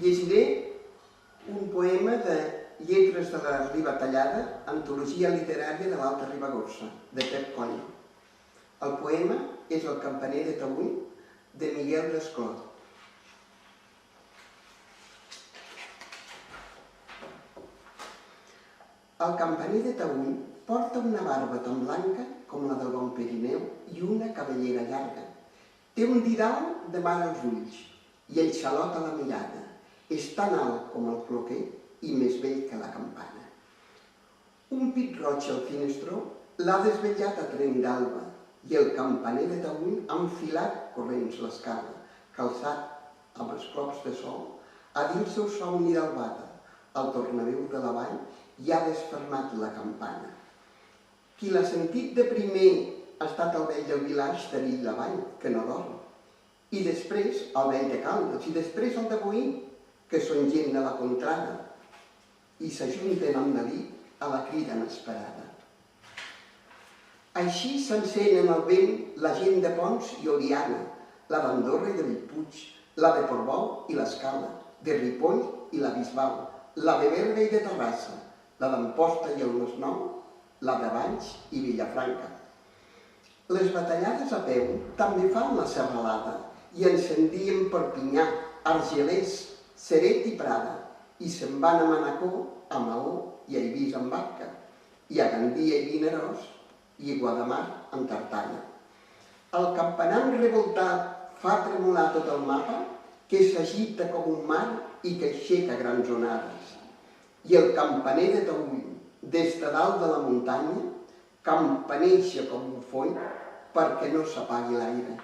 Llegiré un poema de Lletres de la Riba Tallada, antologia literària de l'Alta Ribagorça, de Pep Coll. El poema és El campaner de Taüll, de Miguel Desclot. El campaner de Taüll porta una barba tan blanca com la del bon Pirineu i una cabellera llarga. Té un didal de mar als ulls i el xalot a la mirada. És tan alt com el cloquer i més vell que la campana. Un pit roig al finestró l'ha desvetllat a trenc d'alba i el campaner de Taüll ha enfilat corrents l'escala, calçat amb els clops de sol, a dins seu somni d'albada, al tornaveu de la vall i ha desfermat la campana. Qui l'ha sentit de primer ha estat el vell del Vilaix de Villavall, que no dorm, i després el vell de Caldes, i després el de Boí, que són gent de la contrada, i s'ajunten amb David a la crida inesperada. Així s'encén en el vent la gent de Pons i Oliana, la d'Andorra i de Bellpuig, la de Portbou i l'Escala, de Ripoll i la Bisbal, la de Berga i de Terrassa, la d'Amposta i el Masnou, la de Valls i Vilafranca. Les batallades a peu també fan la serralada i encendien Perpinyà, Argelers, Ceret i Prada, i se'n van a Manacor, a Maó i a Eivissa amb barca, i a Gandia i Vinaròs, i a Guadamar amb tartalla. El campanar revoltat fa tremolar tot el mapa, que s'agita com un mar i que aixeca grans onades. I el campaner de Taüll, des de dalt de la muntanya, campaneixa com un foll perquè no s'apagui l'aire.